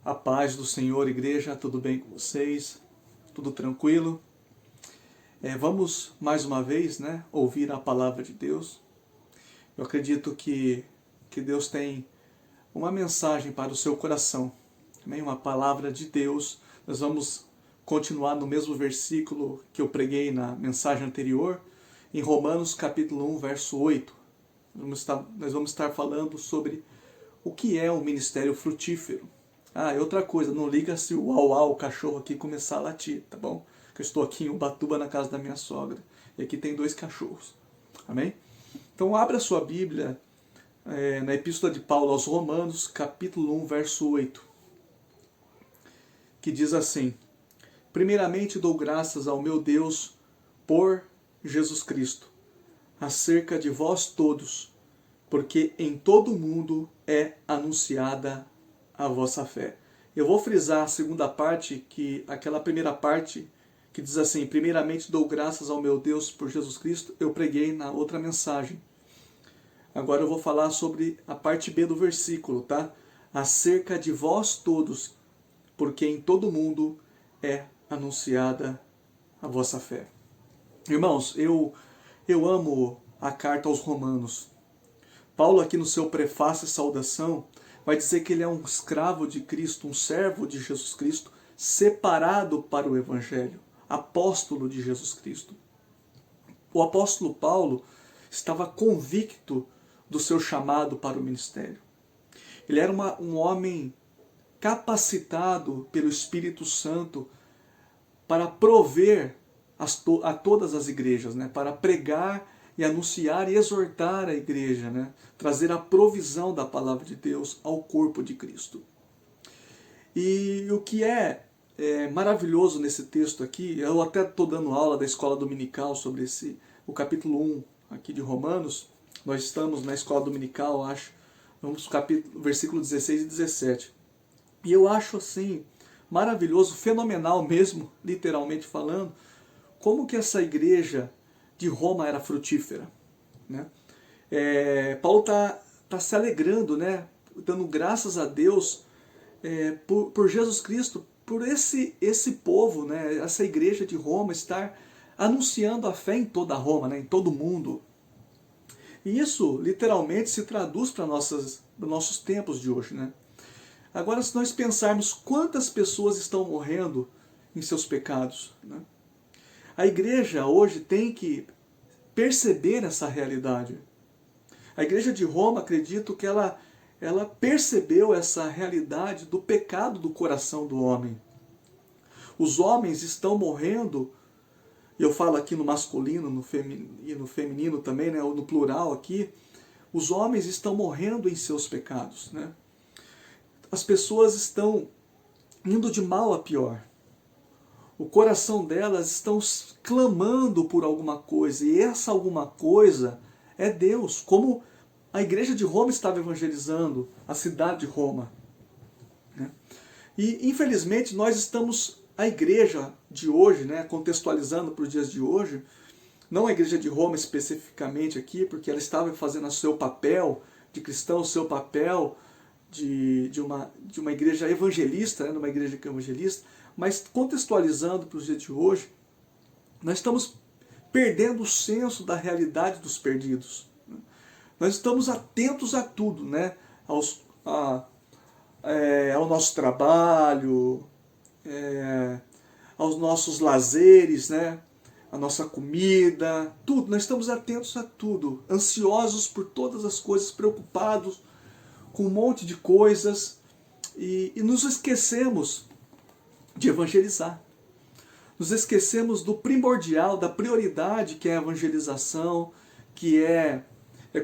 A paz do Senhor, igreja, tudo bem com vocês? Tudo tranquilo? Vamos mais uma vez, ouvir a palavra de Deus. Eu acredito que Deus tem uma mensagem para o seu coração, também uma palavra de Deus. Nós vamos continuar no mesmo versículo que eu preguei na mensagem anterior, em Romanos capítulo 1, verso 8. Nós vamos estar falando sobre o que é o ministério frutífero. E outra coisa, não liga se o uau-uau, o cachorro aqui, começar a latir, tá bom? Que eu estou aqui em Ubatuba, na casa da minha sogra. E aqui tem 2 cachorros. Amém? Então abra a sua Bíblia na Epístola de Paulo aos Romanos, capítulo 1, verso 8. Que diz assim: Primeiramente dou graças ao meu Deus por Jesus Cristo, acerca de vós todos, porque em todo o mundo é anunciada a vossa fé. Eu vou frisar a segunda parte, aquela primeira parte que diz assim: primeiramente dou graças ao meu Deus por Jesus Cristo, eu preguei na outra mensagem. Agora eu vou falar sobre a parte B do versículo, tá? Acerca de vós todos, porque em todo o mundo é anunciada a vossa fé. Irmãos, eu amo a carta aos Romanos. Paulo, aqui no seu prefácio e saudação, vai dizer que ele é um escravo de Cristo, um servo de Jesus Cristo, separado para o Evangelho, apóstolo de Jesus Cristo. O apóstolo Paulo estava convicto do seu chamado para o ministério. Ele era um homem capacitado pelo Espírito Santo para prover a todas as igrejas, para pregar e anunciar e exortar a igreja, trazer a provisão da palavra de Deus ao corpo de Cristo. E o que é maravilhoso nesse texto aqui, eu até estou dando aula da escola dominical sobre o capítulo 1 aqui de Romanos. Nós estamos na escola dominical, acho, vamos no versículo 16 e 17. E eu acho assim, maravilhoso, fenomenal mesmo, literalmente falando, como que essa igreja de Roma era frutífera. Paulo está se alegrando, dando graças a Deus por Jesus Cristo, por esse povo, essa igreja de Roma estar anunciando a fé em toda Roma, em todo o mundo. E isso literalmente se traduz para nossos tempos de hoje. Agora, se nós pensarmos quantas pessoas estão morrendo em seus pecados, a igreja hoje tem que perceber essa realidade. A igreja de Roma, acredito que ela percebeu essa realidade do pecado do coração do homem. Os homens estão morrendo, e eu falo aqui no masculino e no feminino também, ou no plural aqui, os homens estão morrendo em seus pecados. As pessoas estão indo de mal a pior. O coração delas estão clamando por alguma coisa, e essa alguma coisa é Deus, como a igreja de Roma estava evangelizando a cidade de Roma. E infelizmente nós estamos, a igreja de hoje, contextualizando para os dias de hoje, não a igreja de Roma especificamente aqui, porque ela estava fazendo o seu papel de cristão, o seu papel de uma igreja evangelista, numa igreja evangelista, mas contextualizando para os dias de hoje, nós estamos perdendo o senso da realidade dos perdidos. Nós estamos atentos a tudo, ao nosso trabalho, aos nossos lazeres, a nossa comida, tudo. Nós estamos atentos a tudo, ansiosos por todas as coisas, preocupados com um monte de coisas, e nos esquecemos de evangelizar. Nos esquecemos do primordial, da prioridade que é a evangelização, que é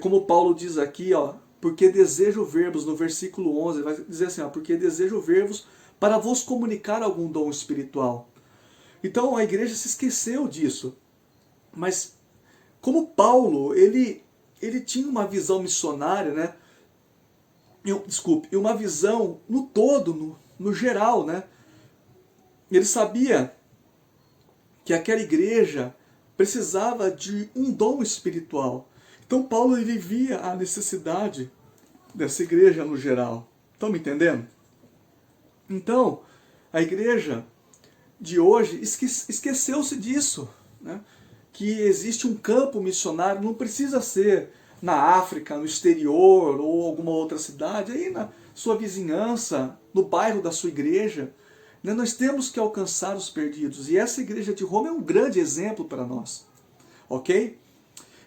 como Paulo diz aqui, porque desejo ver-vos, no versículo 11, vai dizer assim, porque desejo ver-vos para vos comunicar algum dom espiritual. Então a igreja se esqueceu disso. Mas como Paulo, ele tinha uma visão missionária, e uma visão no todo, no geral, Ele sabia que aquela igreja precisava de um dom espiritual. Então Paulo ele via a necessidade dessa igreja no geral. Estão me entendendo? Então, a igreja de hoje esqueceu-se disso, né? Que existe um campo missionário, não precisa ser na África, no exterior ou alguma outra cidade, aí na sua vizinhança, no bairro da sua igreja, né? Nós temos que alcançar os perdidos, e essa igreja de Roma é um grande exemplo para nós, ok?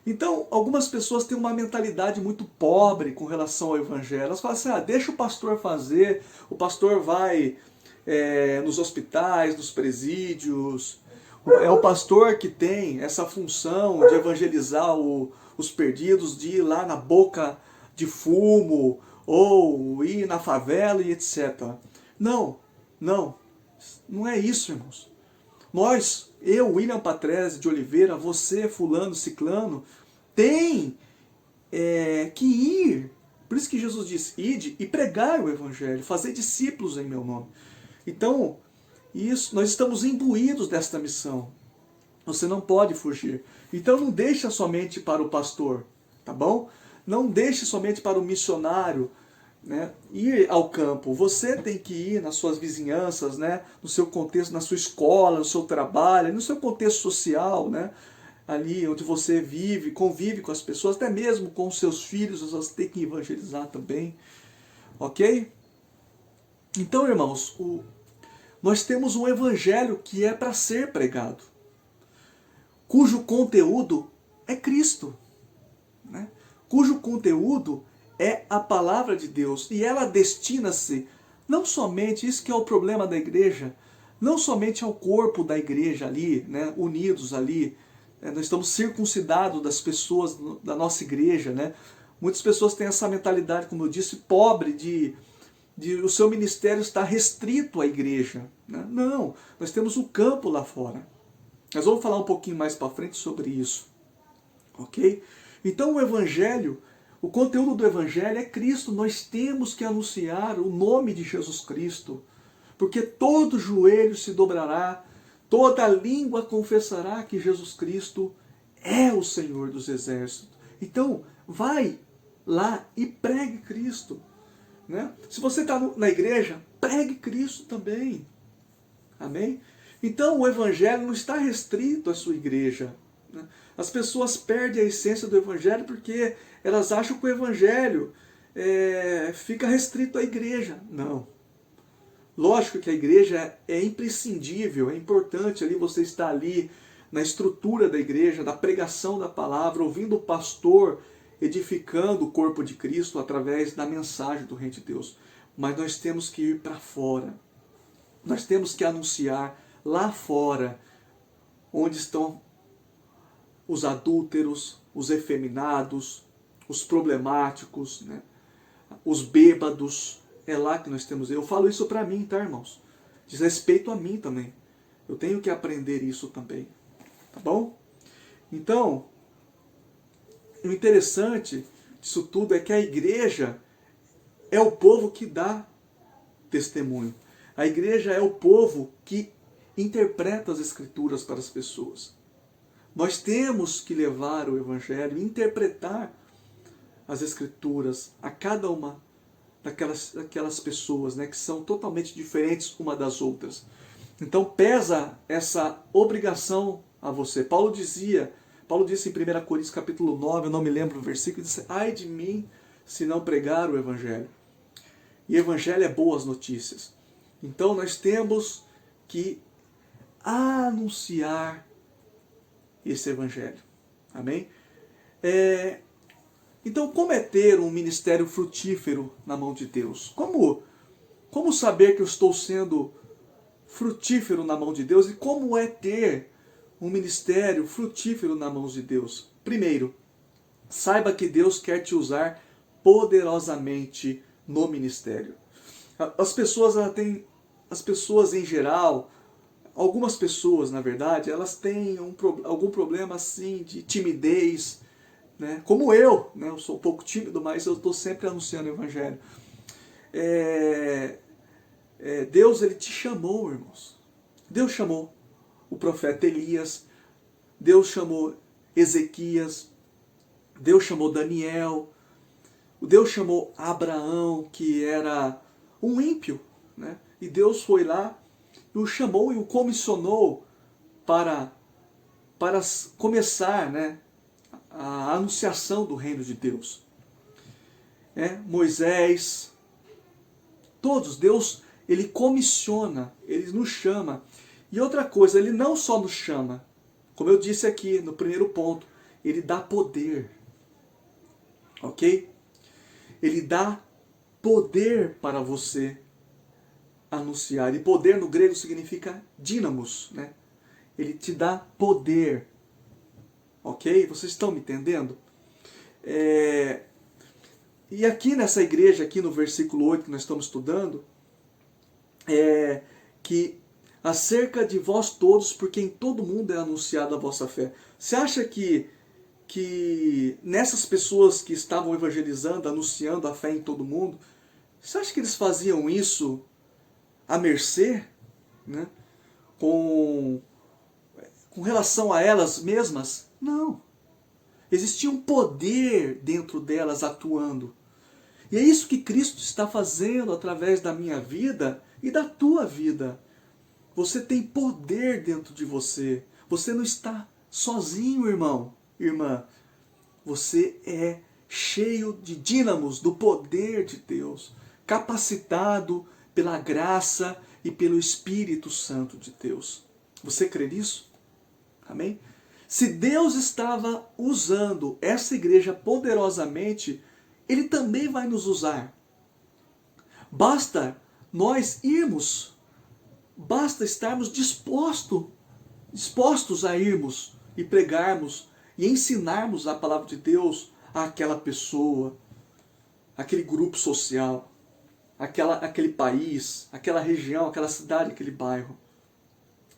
Então, algumas pessoas têm uma mentalidade muito pobre com relação ao evangelho. Elas falam assim, deixa o pastor fazer, o pastor vai nos hospitais, nos presídios. É o pastor que tem essa função de evangelizar os perdidos, de ir lá na boca de fumo, ou ir na favela e etc. Não, não é isso, irmãos. Nós, eu, William Patrese de Oliveira, você, fulano, ciclano, tem que ir. Por isso que Jesus disse, ide e pregai o evangelho, fazer discípulos em meu nome. Então, isso, nós estamos imbuídos desta missão. Você não pode fugir. Então não deixa somente para o pastor, tá bom? Não deixe somente para o missionário, né, ir ao campo. Você tem que ir nas suas vizinhanças, né, no seu contexto, na sua escola, no seu trabalho, no seu contexto social, né, ali onde você vive, convive com as pessoas, até mesmo com os seus filhos, você tem que evangelizar também, ok? Então, irmãos, nós temos um evangelho que é para ser pregado, cujo conteúdo é Cristo, né? Cujo conteúdo é a palavra de Deus, e ela destina-se não somente, isso que é o problema da igreja, não somente ao corpo da igreja ali, né, unidos ali, nós estamos circuncidados das pessoas da nossa igreja, né? Muitas pessoas têm essa mentalidade, como eu disse, pobre, de o seu ministério estar restrito à igreja, né? Não, nós temos o campo lá fora. Nós vamos falar um pouquinho mais para frente sobre isso, ok? Então o evangelho, o conteúdo do evangelho é Cristo. Nós temos que anunciar o nome de Jesus Cristo, porque todo joelho se dobrará, toda língua confessará que Jesus Cristo é o Senhor dos exércitos. Então, vai lá e pregue Cristo, né? Se você está na igreja, pregue Cristo também. Amém? Então, o evangelho não está restrito à sua igreja, né? As pessoas perdem a essência do evangelho porque elas acham que o evangelho fica restrito à igreja. Não. Lógico que a igreja é imprescindível, é importante ali você estar ali na estrutura da igreja, da pregação da palavra, ouvindo o pastor edificando o corpo de Cristo através da mensagem do Reino de Deus. Mas nós temos que ir para fora. Nós temos que anunciar lá fora, onde estão os adúlteros, os efeminados, os problemáticos, né? Os bêbados. É lá que nós temos. Eu falo isso para mim, tá, irmãos? Diz respeito a mim também. Eu tenho que aprender isso também. Tá bom? Então, o interessante disso tudo é que a igreja é o povo que dá testemunho. A igreja é o povo que interpreta as escrituras para as pessoas. Nós temos que levar o evangelho, interpretar as escrituras a cada uma daquelas pessoas, né, que são totalmente diferentes uma das outras. Então pesa essa obrigação a você. Paulo disse em 1 Coríntios capítulo 9, eu não me lembro o versículo, disse, ai de mim se não pregar o evangelho. E evangelho é boas notícias. Então nós temos que anunciar esse evangelho. Amém? Então, como é ter um ministério frutífero na mão de Deus? Como saber que eu estou sendo frutífero na mão de Deus? E como é ter um ministério frutífero na mão de Deus? Primeiro, saiba que Deus quer te usar poderosamente no ministério. As pessoas em geral, algumas pessoas, na verdade, elas têm algum problema assim de timidez, né? Como eu, né? Eu sou um pouco tímido, mas eu estou sempre anunciando o evangelho. Deus, ele te chamou, irmãos. Deus chamou o profeta Elias, Deus chamou Ezequias, Deus chamou Daniel, Deus chamou Abraão, que era um ímpio, né? E Deus foi lá e o chamou e o comissionou para começar, né, a anunciação do reino de Deus. Moisés, todos, Deus, ele comissiona, ele nos chama. E outra coisa, ele não só nos chama, como eu disse aqui no primeiro ponto, ele dá poder. Ok? Ele dá poder para você anunciar. E poder no grego significa dínamos, né? Ele te dá poder. Ok? Vocês estão me entendendo? E aqui nessa igreja, aqui no versículo 8 que nós estamos estudando, que acerca de vós todos, porque em todo mundo é anunciada a vossa fé. Você acha que nessas pessoas que estavam evangelizando, anunciando a fé em todo mundo, você acha que eles faziam isso à mercê, né? Com relação a elas mesmas? Não. Existia um poder dentro delas atuando. E é isso que Cristo está fazendo através da minha vida e da tua vida. Você tem poder dentro de você. Você não está sozinho, irmão, irmã. Você é cheio de dínamos do poder de Deus, capacitado pela graça e pelo Espírito Santo de Deus. Você crê nisso? Amém? Se Deus estava usando essa igreja poderosamente, Ele também vai nos usar. Basta nós irmos, basta estarmos dispostos a irmos e pregarmos e ensinarmos a palavra de Deus àquela pessoa, aquele grupo social, aquele país, aquela região, aquela cidade, aquele bairro.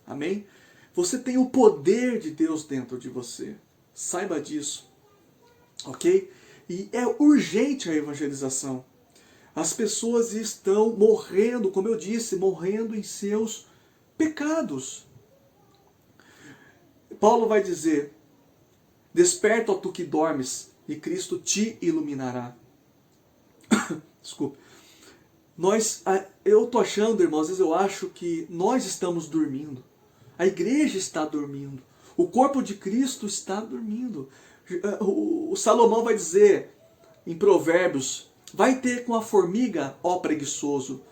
Amém? Você tem o poder de Deus dentro de você. Saiba disso. Ok? E é urgente a evangelização. As pessoas estão morrendo, como eu disse, morrendo em seus pecados. Paulo vai dizer: desperta, ó tu que dormes, e Cristo te iluminará. Desculpe. Eu estou achando, irmãos, às vezes eu acho que nós estamos dormindo. A igreja está dormindo. O corpo de Cristo está dormindo. O Salomão vai dizer em Provérbios: vai ter com a formiga, ó preguiçoso.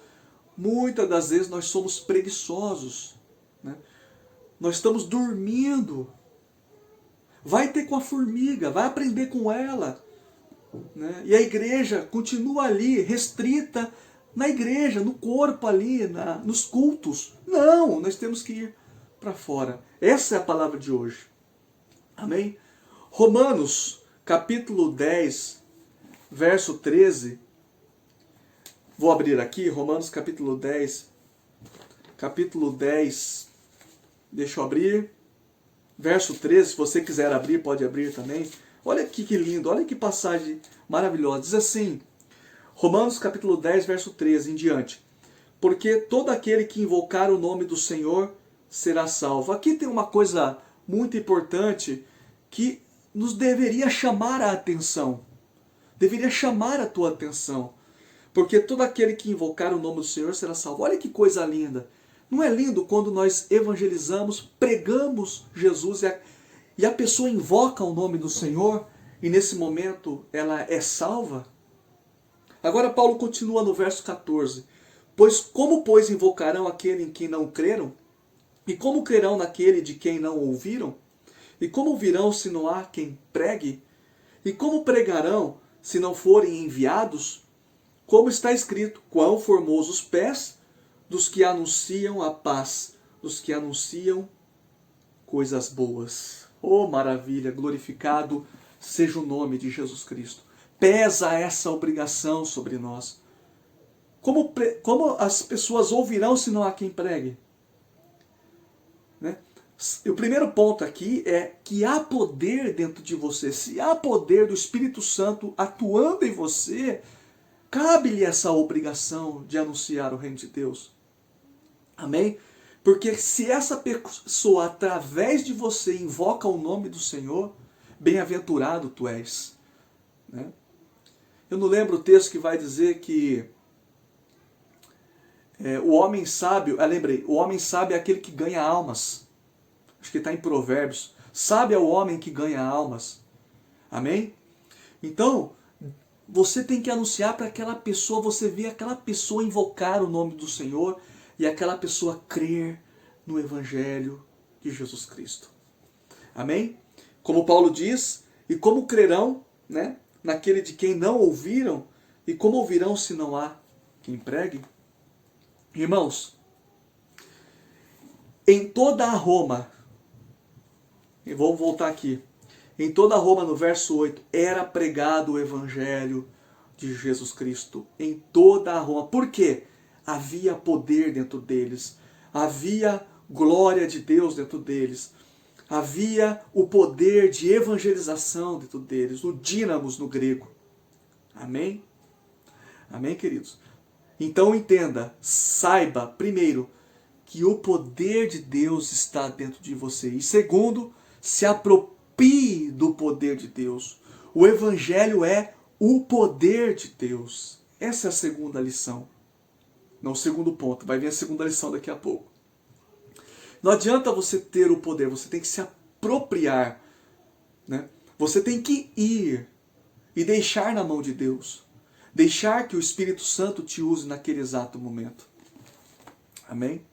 Muitas das vezes nós somos preguiçosos, né? Nós estamos dormindo. Vai ter com a formiga, vai aprender com ela, né? E a igreja continua ali, restrita na igreja, no corpo ali, nos cultos. Não, nós temos que ir para fora. Essa é a palavra de hoje. Amém? Romanos, capítulo 10, verso 13. Vou abrir aqui, Romanos capítulo 10. Capítulo 10. Deixa eu abrir. Verso 13, se você quiser abrir, pode abrir também. Olha aqui que lindo, olha que passagem maravilhosa. Diz assim, Romanos capítulo 10, verso 13 em diante. Porque todo aquele que invocar o nome do Senhor será salvo. Aqui tem uma coisa muito importante que nos deveria chamar a atenção. Deveria chamar a tua atenção. Porque todo aquele que invocar o nome do Senhor será salvo. Olha que coisa linda. Não é lindo quando nós evangelizamos, pregamos Jesus e a pessoa invoca o nome do Senhor e nesse momento ela é salva? Agora Paulo continua no verso 14. Pois invocarão aquele em quem não creram? E como crerão naquele de quem não ouviram? E como virão se não há quem pregue? E como pregarão se não forem enviados? Como está escrito, quão formosos os pés dos que anunciam a paz, dos que anunciam coisas boas. Oh, maravilha, glorificado seja o nome de Jesus Cristo. Pesa essa obrigação sobre nós. Como as pessoas ouvirão se não há quem pregue? Né? O primeiro ponto aqui é que há poder dentro de você. Se há poder do Espírito Santo atuando em você, cabe-lhe essa obrigação de anunciar o reino de Deus. Amém? Porque se essa pessoa, através de você, invoca o nome do Senhor, bem-aventurado tu és. Né? Eu não lembro o texto que vai dizer que O homem sábio, lembrei, o homem sábio é aquele que ganha almas. Acho que está em Provérbios. Sábio é o homem que ganha almas. Amém? Então, você tem que anunciar para aquela pessoa, você vê aquela pessoa invocar o nome do Senhor e aquela pessoa crer no Evangelho de Jesus Cristo. Amém? Como Paulo diz, e como crerão, né, naquele de quem não ouviram, e como ouvirão se não há quem pregue? Irmãos, em toda a Roma, e vamos voltar aqui, em toda a Roma, no verso 8, era pregado o Evangelho de Jesus Cristo. Em toda a Roma. Por quê? Havia poder dentro deles. Havia glória de Deus dentro deles. Havia o poder de evangelização dentro deles. O dínamos no grego. Amém? Amém, queridos? Então entenda, saiba, primeiro, que o poder de Deus está dentro de você. E segundo, se aproprie do poder de Deus. O Evangelho é o poder de Deus. Essa é a segunda lição. Não, o segundo ponto. Vai vir a segunda lição daqui a pouco. Não adianta você ter o poder, você tem que se apropriar. Né? Você tem que ir e deixar na mão de Deus. Deixar que o Espírito Santo te use naquele exato momento. Amém?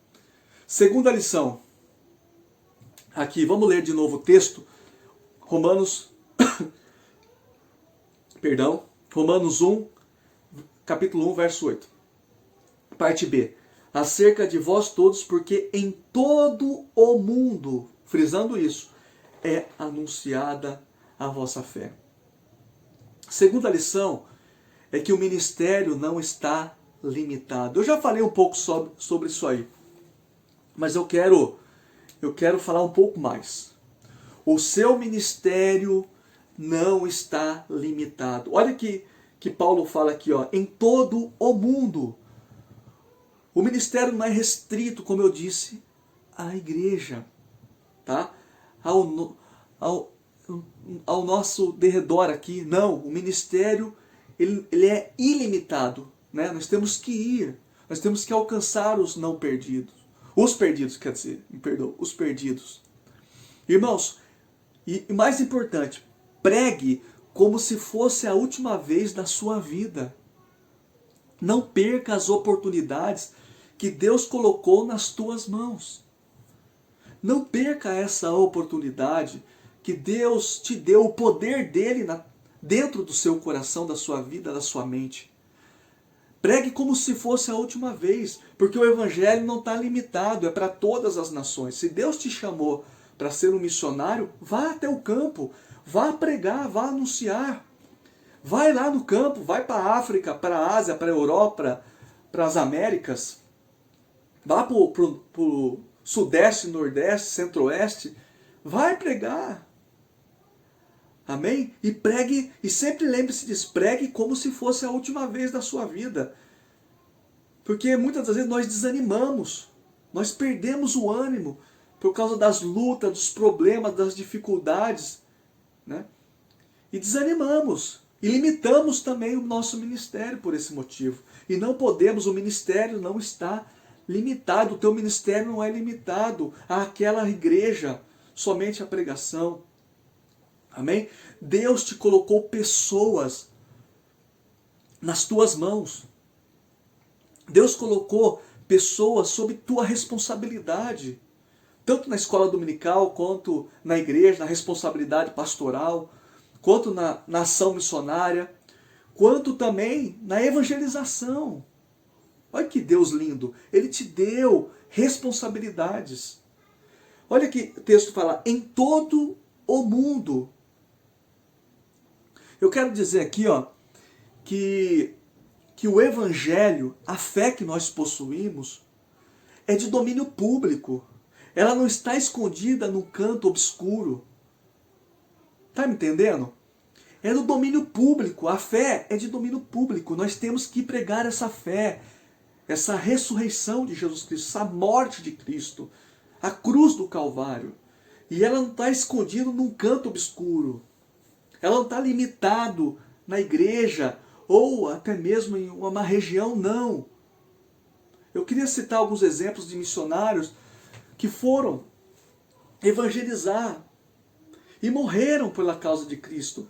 Segunda lição. Aqui, vamos ler de novo o texto. Romanos 1, capítulo 1, verso 8. Parte B. Acerca de vós todos, porque em todo o mundo, frisando isso, é anunciada a vossa fé. Segunda lição é que o ministério não está limitado. Eu já falei um pouco sobre isso aí, mas eu quero falar um pouco mais. O seu ministério não está limitado. Olha que Paulo fala aqui, ó, em todo o mundo. O ministério não é restrito, como eu disse, à igreja, tá? Ao nosso derredor aqui. Não, o ministério ele é ilimitado, né? Nós temos que ir, nós temos que alcançar os não perdidos. Os perdidos, quer dizer, me perdoa, os perdidos. Irmãos, e mais importante, pregue como se fosse a última vez da sua vida. Não perca as oportunidades que Deus colocou nas tuas mãos. Não perca essa oportunidade que Deus te deu, o poder dele dentro do seu coração, da sua vida, da sua mente. Pregue como se fosse a última vez, porque o Evangelho não está limitado, é para todas as nações. Se Deus te chamou para ser um missionário, vá até o campo, vá pregar, vá anunciar. Vai lá no campo, vai para a África, para a Ásia, para a Europa, para as Américas. Vá para o Sudeste, Nordeste, Centro-Oeste. Vai pregar. Amém? E pregue, e sempre lembre-se disso, pregue como se fosse a última vez da sua vida. Porque muitas das vezes nós desanimamos, nós perdemos o ânimo por causa das lutas, dos problemas, das dificuldades, né? E desanimamos, e limitamos também o nosso ministério por esse motivo. E não podemos, o ministério não está limitado, o teu ministério não é limitado àquela igreja, somente a pregação. Amém? Deus te colocou pessoas nas tuas mãos. Deus colocou pessoas sob tua responsabilidade. Tanto na escola dominical, quanto na igreja, na responsabilidade pastoral, quanto na ação missionária, quanto também na evangelização. Olha que Deus lindo. Ele te deu responsabilidades. Olha que o texto fala, em todo o mundo. Eu quero dizer aqui, ó, que o Evangelho, a fé que nós possuímos, é de domínio público. Ela não está escondida num canto obscuro. Está me entendendo? É do domínio público. A fé é de domínio público. Nós temos que pregar essa fé, essa ressurreição de Jesus Cristo, essa morte de Cristo, a cruz do Calvário. E ela não está escondida num canto obscuro. Ela não está limitado na igreja ou até mesmo em uma região, não. Eu queria citar alguns exemplos de missionários que foram evangelizar e morreram pela causa de Cristo,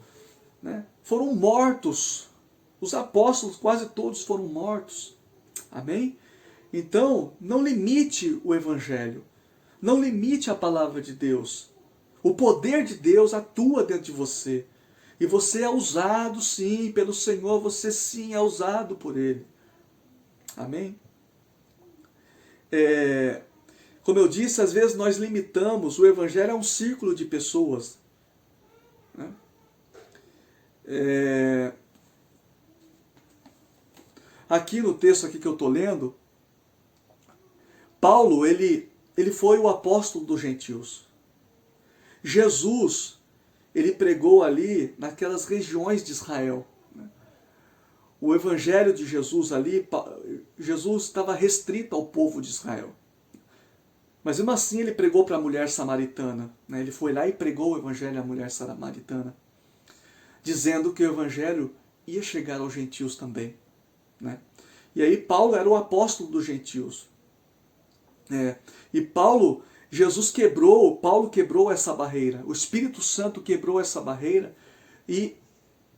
né? Foram mortos. Os apóstolos, quase todos foram mortos. Amém? Então, não limite o evangelho. Não limite a palavra de Deus. O poder de Deus atua dentro de você. E você é usado sim pelo Senhor, você sim é usado por Ele. Amém? Como eu disse, às vezes nós limitamos, o evangelho a um círculo de pessoas. Né? Aqui no texto aqui que eu estou lendo, Paulo, ele foi o apóstolo dos gentios. Jesus, ele pregou ali naquelas regiões de Israel. O evangelho de Jesus ali, Jesus estava restrito ao povo de Israel. Mas mesmo assim ele pregou para a mulher samaritana. Né? Ele foi lá e pregou o evangelho à mulher samaritana, dizendo que o evangelho ia chegar aos gentios também. Né? E aí Paulo era o apóstolo dos gentios. E Paulo quebrou essa barreira. O Espírito Santo quebrou essa barreira e,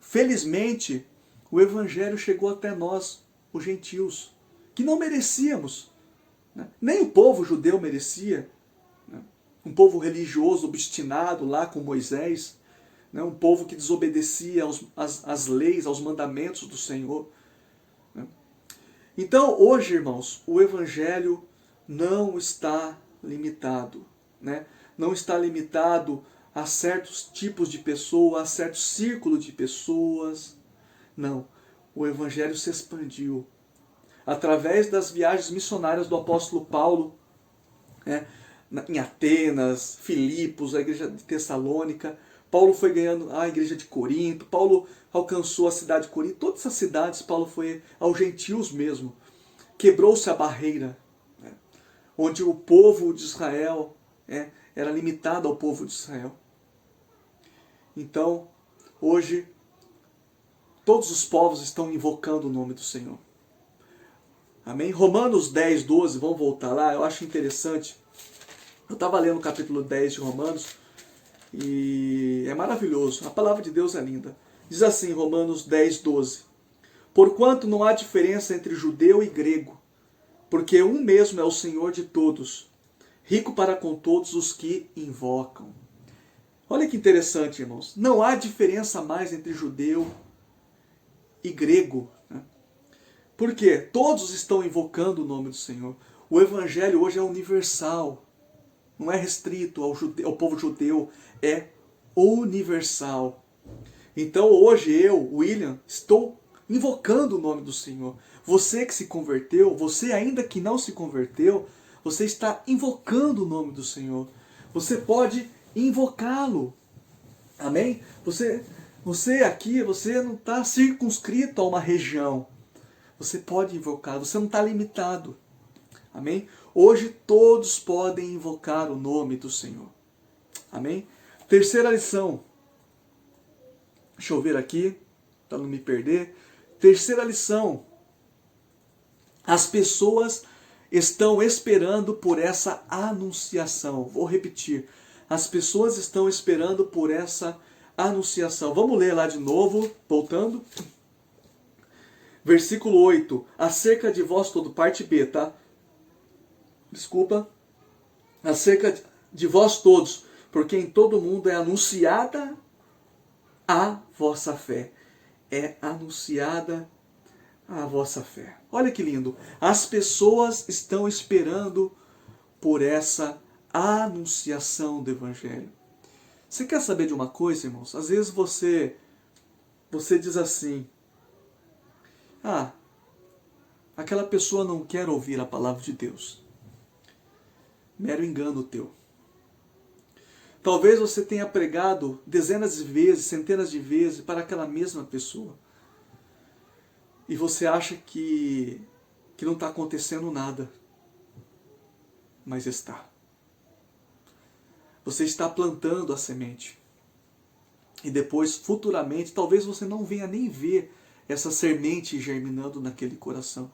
felizmente, o evangelho chegou até nós, os gentios, que não merecíamos. Né? Nem o povo judeu merecia. Né? Um povo religioso, obstinado lá com Moisés. Né? Um povo que desobedecia às leis, aos mandamentos do Senhor. Né? Então, hoje, irmãos, o evangelho não está limitado. Né? Não está limitado a certos tipos de pessoas, a certo círculo de pessoas. Não. O evangelho se expandiu. Através das viagens missionárias do apóstolo Paulo, né, em Atenas, Filipos, a igreja de Tessalônica, Paulo foi ganhando a igreja de Corinto, Paulo alcançou a cidade de Corinto, todas essas cidades Paulo foi aos gentios mesmo. Quebrou-se a barreira, né, onde o povo de Israel era limitado ao povo de Israel. Então, hoje, todos os povos estão invocando o nome do Senhor. Amém? Romanos 10, 12, vamos voltar lá, eu acho interessante. Eu estava lendo o capítulo 10 de Romanos e é maravilhoso, a palavra de Deus é linda. Diz assim, Romanos 10, 12. Porquanto não há diferença entre judeu e grego, porque um mesmo é o Senhor de todos, rico para com todos os que invocam. Olha que interessante, irmãos. Não há diferença mais entre judeu e grego. Por quê? Todos estão invocando o nome do Senhor. O evangelho hoje é universal. Não é restrito ao povo judeu. É universal. Então hoje eu, William, estou invocando o nome do Senhor. Você que se converteu, você ainda que não se converteu, você está invocando o nome do Senhor. Você pode invocá-lo. Amém? Você aqui, você não está circunscrito a uma região. Você pode invocar, você não está limitado. Amém? Hoje todos podem invocar o nome do Senhor. Amém? Terceira lição. Deixa eu ver aqui, para não me perder. Terceira lição. As pessoas estão esperando por essa anunciação. Vou repetir. As pessoas estão esperando por essa anunciação. Vamos ler lá de novo, voltando. Versículo 8, acerca de vós todo, parte B, tá? Desculpa. Acerca de vós todos, porque em todo mundo é anunciada a vossa fé. É anunciada a vossa fé. Olha que lindo. As pessoas estão esperando por essa anunciação do Evangelho. Você quer saber de uma coisa, irmãos? Às vezes você diz assim, aquela pessoa não quer ouvir a palavra de Deus. Mero engano teu. Talvez você tenha pregado dezenas de vezes, centenas de vezes para aquela mesma pessoa. E você acha que não está acontecendo nada. Mas está. Você está plantando a semente. E depois, futuramente, talvez você não venha nem ver essa semente germinando naquele coração.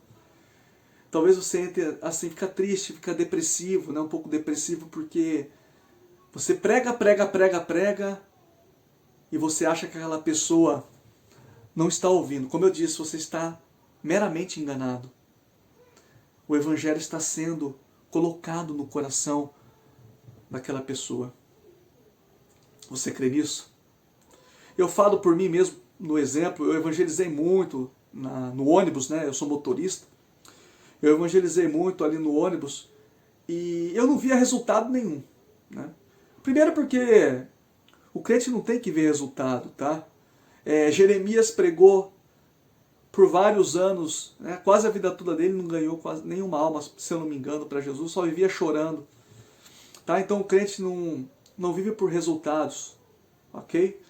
talvez você entre assim, fica triste, fica depressivo, né? Um pouco depressivo porque você prega, prega, prega, prega e você acha que aquela pessoa não está ouvindo. Como eu disse, você está meramente enganado. O Evangelho está sendo colocado no coração daquela pessoa. Você crê nisso? Eu falo por mim mesmo, no exemplo, eu evangelizei muito no ônibus, né? Eu sou motorista. Eu evangelizei muito ali no ônibus e eu não via resultado nenhum, né? Primeiro porque o crente não tem que ver resultado, tá? Jeremias pregou por vários anos, né? Quase a vida toda dele, não ganhou quase nenhuma alma, se eu não me engano, para Jesus, só vivia chorando. Tá? Então o crente não vive por resultados, ok?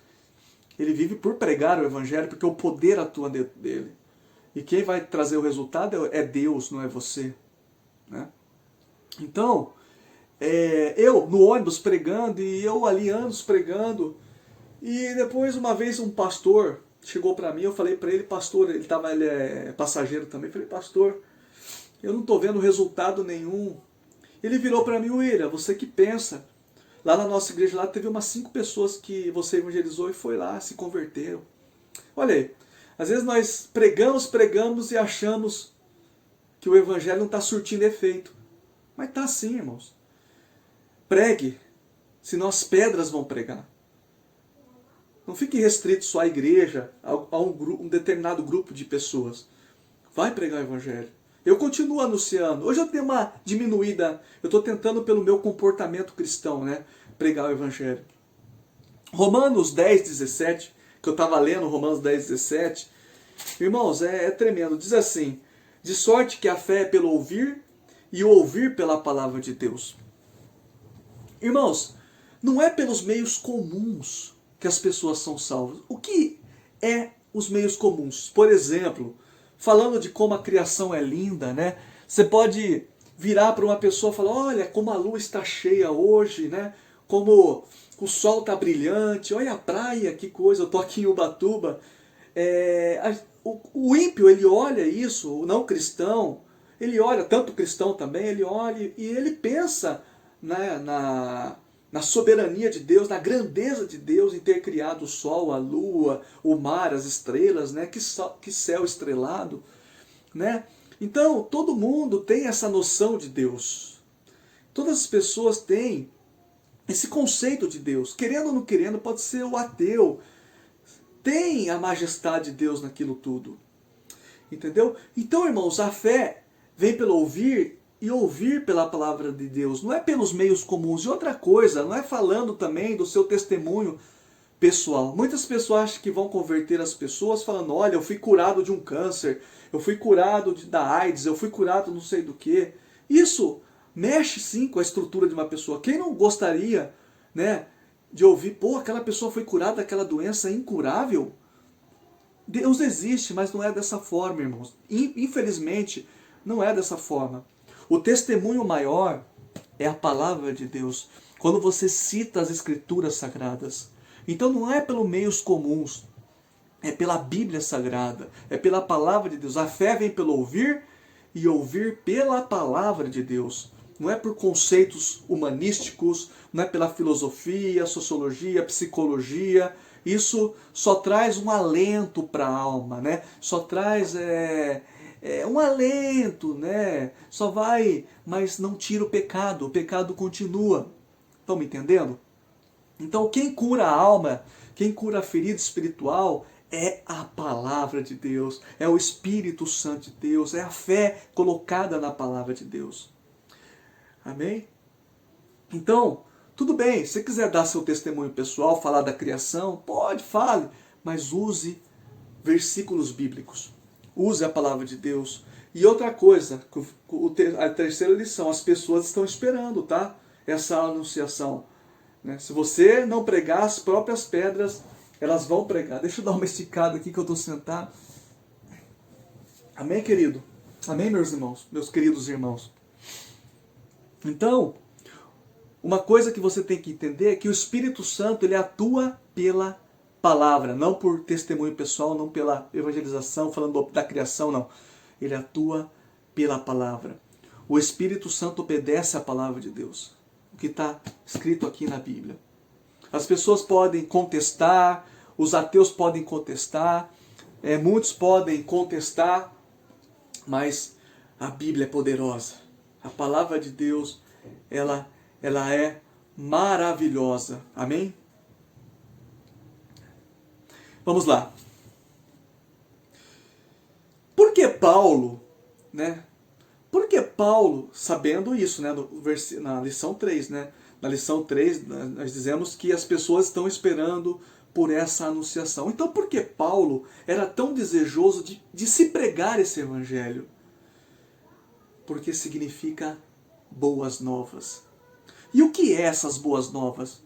Ele vive por pregar o Evangelho, porque o poder atua dentro dele. E quem vai trazer o resultado é Deus, não é você, né? Então, eu no ônibus pregando, e eu ali anos pregando, e depois uma vez um pastor chegou para mim, eu falei para ele, pastor, ele é passageiro também, eu falei, pastor, eu não estou vendo resultado nenhum. Ele virou para mim, William, você que pensa. Lá na nossa igreja lá teve umas 5 pessoas que você evangelizou e foi lá, se converteram. Olha aí, às vezes nós pregamos e achamos que o evangelho não está surtindo efeito. Mas está sim, irmãos. Pregue, senão as pedras vão pregar. Não fique restrito só à igreja, a um determinado grupo de pessoas. Vai pregar o evangelho. Eu continuo anunciando. Hoje eu tenho uma diminuída. Eu estou tentando pelo meu comportamento cristão, né, pregar o evangelho. Romanos 10, 17, que eu estava lendo, Romanos 10, 17. Irmãos, é tremendo. Diz assim, de sorte que a fé é pelo ouvir e o ouvir pela palavra de Deus. Irmãos, não é pelos meios comuns que as pessoas são salvas. O que é os meios comuns? Por exemplo, falando de como a criação é linda, né? Você pode virar para uma pessoa e falar, olha como a lua está cheia hoje, né? Como o sol está brilhante, olha a praia, que coisa, eu estou aqui em Ubatuba. O ímpio, ele olha isso, o não cristão, ele olha, tanto cristão também, ele olha e ele pensa, né, na soberania de Deus, na grandeza de Deus em ter criado o sol, a lua, o mar, as estrelas, né? Que céu estrelado, né? Então, todo mundo tem essa noção de Deus. Todas as pessoas têm esse conceito de Deus. Querendo ou não querendo, pode ser o ateu. Tem a majestade de Deus naquilo tudo. Entendeu? Então, irmãos, a fé vem pelo ouvir e ouvir pela palavra de Deus, não é pelos meios comuns. E outra coisa, não é falando também do seu testemunho pessoal. Muitas pessoas acham que vão converter as pessoas falando, olha, eu fui curado de um câncer, eu fui curado da AIDS, eu fui curado não sei do que. Isso mexe sim com a estrutura de uma pessoa. Quem não gostaria, né, de ouvir, pô, aquela pessoa foi curada daquela doença incurável? Deus existe, mas não é dessa forma, irmãos. Infelizmente, não é dessa forma. O testemunho maior é a palavra de Deus, quando você cita as escrituras sagradas. Então não é pelos meios comuns, é pela Bíblia Sagrada, é pela palavra de Deus. A fé vem pelo ouvir e ouvir pela palavra de Deus. Não é por conceitos humanísticos, não é pela filosofia, sociologia, psicologia. Isso só traz um alento para a alma, né? Só traz um alento, né? Só vai, mas não tira o pecado continua. Estão me entendendo? Então quem cura a alma, quem cura a ferida espiritual é a palavra de Deus, é o Espírito Santo de Deus, é a fé colocada na palavra de Deus. Amém? Então, tudo bem, se você quiser dar seu testemunho pessoal, falar da criação, pode, fale, mas use versículos bíblicos. Use a palavra de Deus. E outra coisa, a terceira lição, as pessoas estão esperando, tá? Essa anunciação. Né? Se você não pregar, as próprias pedras, elas vão pregar. Deixa eu dar uma esticada aqui que eu estou sentado. Amém, querido? Amém, meus irmãos? Meus queridos irmãos? Então, uma coisa que você tem que entender é que o Espírito Santo, ele atua pela palavra, não por testemunho pessoal, não pela evangelização, falando da criação, não. Ele atua pela palavra. O Espírito Santo obedece à palavra de Deus, o que está escrito aqui na Bíblia. As pessoas podem contestar, os ateus podem contestar, muitos podem contestar, mas a Bíblia é poderosa. A palavra de Deus, ela é maravilhosa. Amém? Vamos lá. Por que Paulo, né? Por que Paulo, sabendo isso, né, na lição 3, né? Na lição 3, nós dizemos que as pessoas estão esperando por essa anunciação. Então, por que Paulo era tão desejoso de se pregar esse evangelho? Porque significa boas novas. E o que é essas boas novas?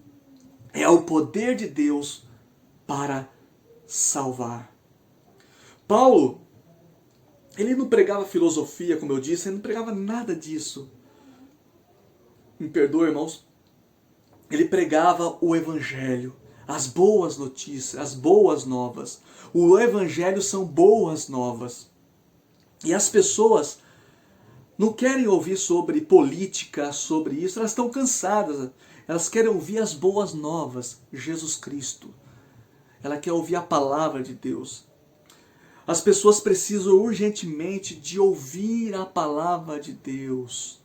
É o poder de Deus para salvar. Paulo, ele não pregava filosofia, como eu disse, ele não pregava nada disso. Me perdoe, irmãos. Ele pregava o evangelho, as boas notícias, as boas novas. O evangelho são boas novas. E as pessoas não querem ouvir sobre política, sobre isso, elas estão cansadas. Elas querem ouvir as boas novas, Jesus Cristo. Ela quer ouvir a palavra de Deus. As pessoas precisam urgentemente de ouvir a palavra de Deus.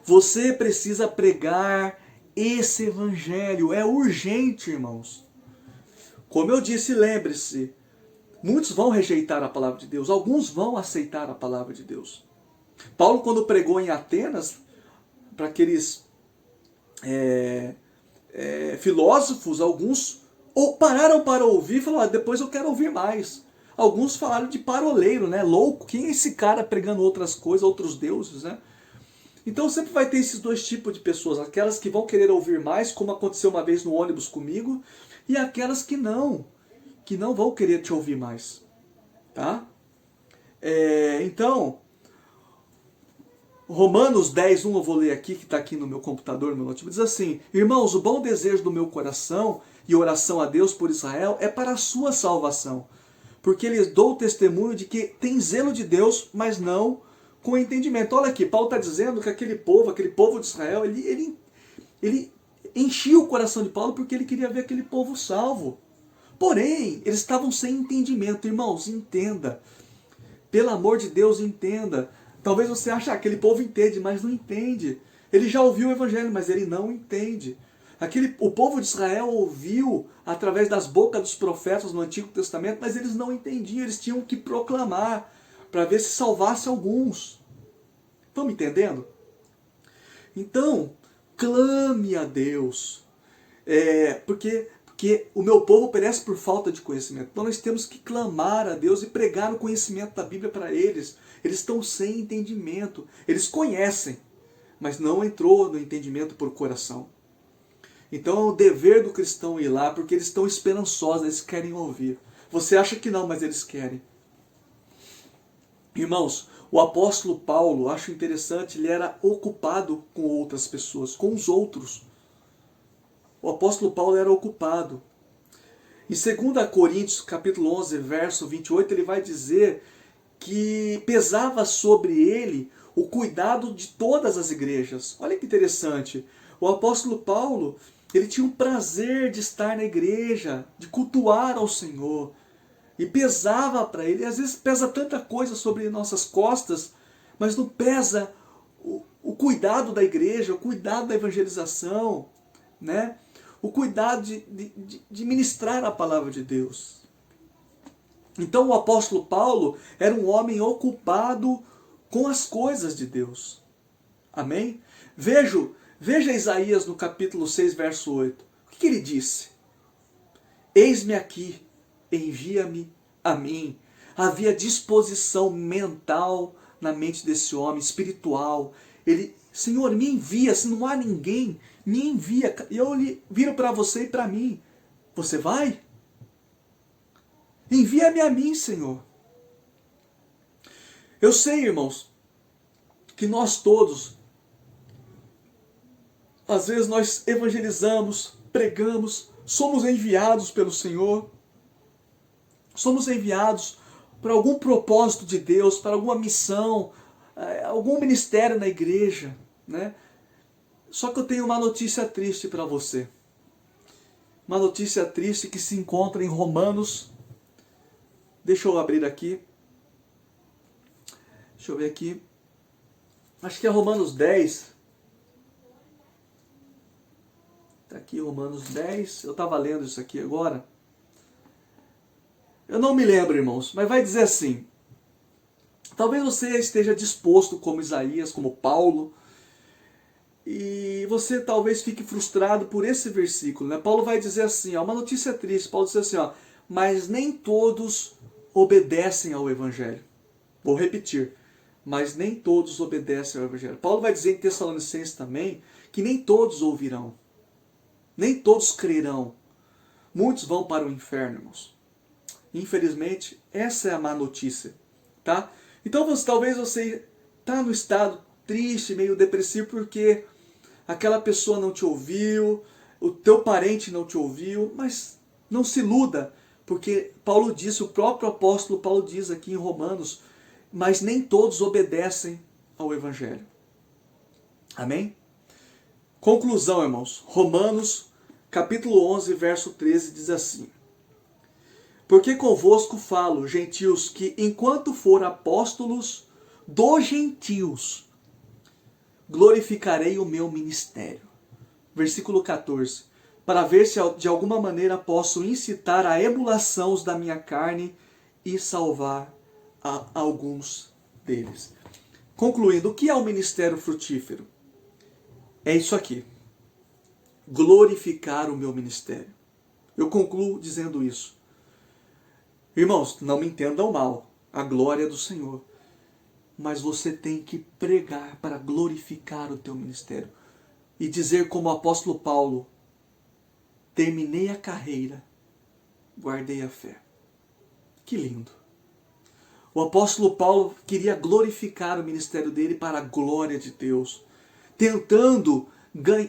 Você precisa pregar esse evangelho. É urgente, irmãos. Como eu disse, lembre-se, muitos vão rejeitar a palavra de Deus, alguns vão aceitar a palavra de Deus. Paulo, quando pregou em Atenas, para aqueles filósofos, alguns pararam para ouvir e falaram, depois eu quero ouvir mais. Alguns falaram de paroleiro, né? Louco, quem é esse cara pregando outras coisas, outros deuses, né? Então sempre vai ter esses dois tipos de pessoas, aquelas que vão querer ouvir mais, como aconteceu uma vez no ônibus comigo, e aquelas que não vão querer te ouvir mais, tá? Então, Romanos 10:1 eu vou ler aqui, que está aqui no meu computador, no meu notebook, diz assim: irmãos, o bom desejo do meu coração e oração a Deus por Israel é para a sua salvação, porque lhes dou testemunho de que tem zelo de Deus, mas não com entendimento. Olha aqui, Paulo está dizendo que aquele povo de Israel, ele enchia o coração de Paulo porque ele queria ver aquele povo salvo. Porém, eles estavam sem entendimento. Irmãos, entenda. Pelo amor de Deus, entenda. Talvez você ache que aquele povo entende, mas não entende. Ele já ouviu o evangelho, mas ele não entende. O povo de Israel ouviu através das bocas dos profetas no Antigo Testamento, mas eles não entendiam, eles tinham que proclamar para ver se salvasse alguns. Estão me entendendo? Então, clame a Deus. Porque o meu povo perece por falta de conhecimento. Então nós temos que clamar a Deus e pregar o conhecimento da Bíblia para eles. Eles estão sem entendimento. Eles conhecem, mas não entrou no entendimento por coração. Então é o dever do cristão ir lá, porque eles estão esperançosos, eles querem ouvir. Você acha que não, mas eles querem. Irmãos, o apóstolo Paulo, acho interessante, ele era ocupado com outras pessoas, com os outros. O apóstolo Paulo era ocupado. Em 2 Coríntios, capítulo 11, verso 28, ele vai dizer que pesava sobre ele o cuidado de todas as igrejas. Olha que interessante. O apóstolo Paulo, ele tinha um prazer de estar na igreja, de cultuar ao Senhor. E pesava para ele. Às vezes pesa tanta coisa sobre nossas costas, mas não pesa o cuidado da igreja, o cuidado da evangelização, né? O cuidado de ministrar a palavra de Deus. Então o apóstolo Paulo era um homem ocupado com as coisas de Deus. Amém? Veja Isaías no capítulo 6, verso 8. O que ele disse? Eis-me aqui, envia-me a mim. Havia disposição mental na mente desse homem, espiritual. Ele, Senhor, me envia, se não há ninguém, me envia. E eu viro para você e para mim. Você vai? Envia-me a mim, Senhor. Eu sei, irmãos, que nós todos, às vezes nós evangelizamos, pregamos, somos enviados pelo Senhor. Somos enviados para algum propósito de Deus, para alguma missão, algum ministério na igreja, né? Só que eu tenho uma notícia triste para você. Uma notícia triste que se encontra em Romanos. Deixa eu abrir aqui. Deixa eu ver aqui. Acho que é Romanos 10. Está aqui Romanos 10. Eu estava lendo isso aqui agora. Eu não me lembro, irmãos, mas vai dizer assim. Talvez você esteja disposto como Isaías, como Paulo, e você talvez fique frustrado por esse versículo, né? Paulo vai dizer assim, ó, uma notícia triste. Paulo diz assim, ó, mas nem todos obedecem ao Evangelho. Vou repetir, mas nem todos obedecem ao Evangelho. Paulo vai dizer em Tessalonicenses também que nem todos ouvirão, nem todos crerão. Muitos vão para o inferno, irmãos. Infelizmente, essa é a má notícia, tá? Então talvez você está no estado triste, meio depressivo, porque aquela pessoa não te ouviu, o teu parente não te ouviu, mas não se iluda, porque Paulo disse, o próprio apóstolo Paulo diz aqui em Romanos, mas nem todos obedecem ao Evangelho. Amém? Conclusão, irmãos. Romanos, capítulo 11, verso 13, diz assim: porque convosco falo, gentios, que enquanto for apóstolos dos gentios, glorificarei o meu ministério. Versículo 14. Para ver se de alguma maneira posso incitar a emulação da minha carne e salvar a alguns deles. Concluindo, o que é o ministério frutífero? É isso aqui. Glorificar o meu ministério. Eu concluo dizendo isso. Irmãos, não me entendam mal, a glória é do Senhor. Mas você tem que pregar para glorificar o teu ministério. E dizer como o apóstolo Paulo, terminei a carreira, guardei a fé. Que lindo. O apóstolo Paulo queria glorificar o ministério dele para a glória de Deus, tentando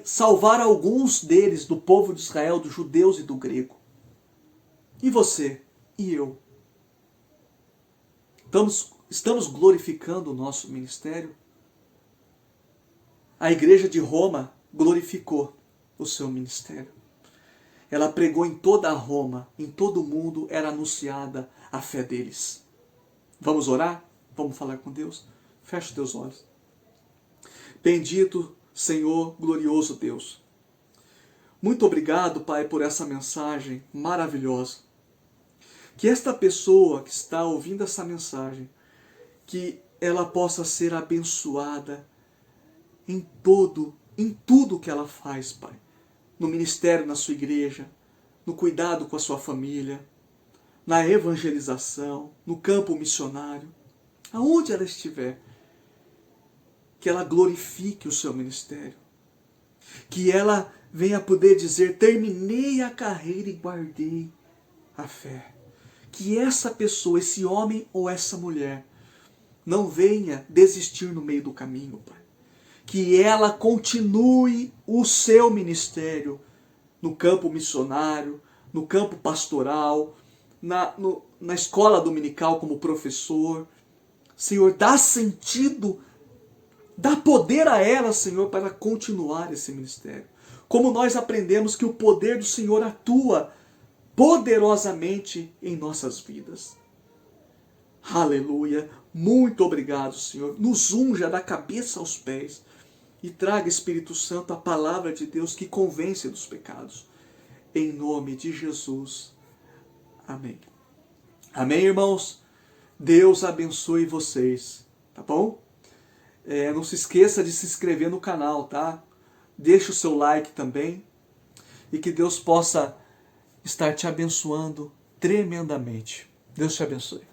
salvar alguns deles, do povo de Israel, dos judeus e do grego. E você? E eu? Estamos glorificando o nosso ministério? A igreja de Roma glorificou o seu ministério. Ela pregou em toda Roma, em todo o mundo era anunciada a fé deles. Vamos orar? Vamos falar com Deus? Feche os teus olhos. Bendito Senhor, glorioso Deus. Muito obrigado, Pai, por essa mensagem maravilhosa. Que esta pessoa que está ouvindo essa mensagem, que ela possa ser abençoada em tudo que ela faz, Pai. No ministério, na sua igreja, no cuidado com a sua família, na evangelização, no campo missionário, aonde ela estiver. Que ela glorifique o seu ministério. Que ela venha poder dizer, terminei a carreira e guardei a fé. Que essa pessoa, esse homem ou essa mulher, não venha desistir no meio do caminho, Pai. Que ela continue o seu ministério no campo missionário, no campo pastoral, na escola dominical como professor. Senhor, dá sentido, dá poder a ela, Senhor, para continuar esse ministério. Como nós aprendemos que o poder do Senhor atua poderosamente em nossas vidas. Aleluia. Muito obrigado, Senhor. Nos unja da cabeça aos pés e traga, Espírito Santo, a palavra de Deus que convence dos pecados. Em nome de Jesus. Amém. Amém, irmãos? Deus abençoe vocês, tá bom? Não se esqueça de se inscrever no canal, tá? Deixe o seu like também e que Deus possa estar te abençoando tremendamente. Deus te abençoe.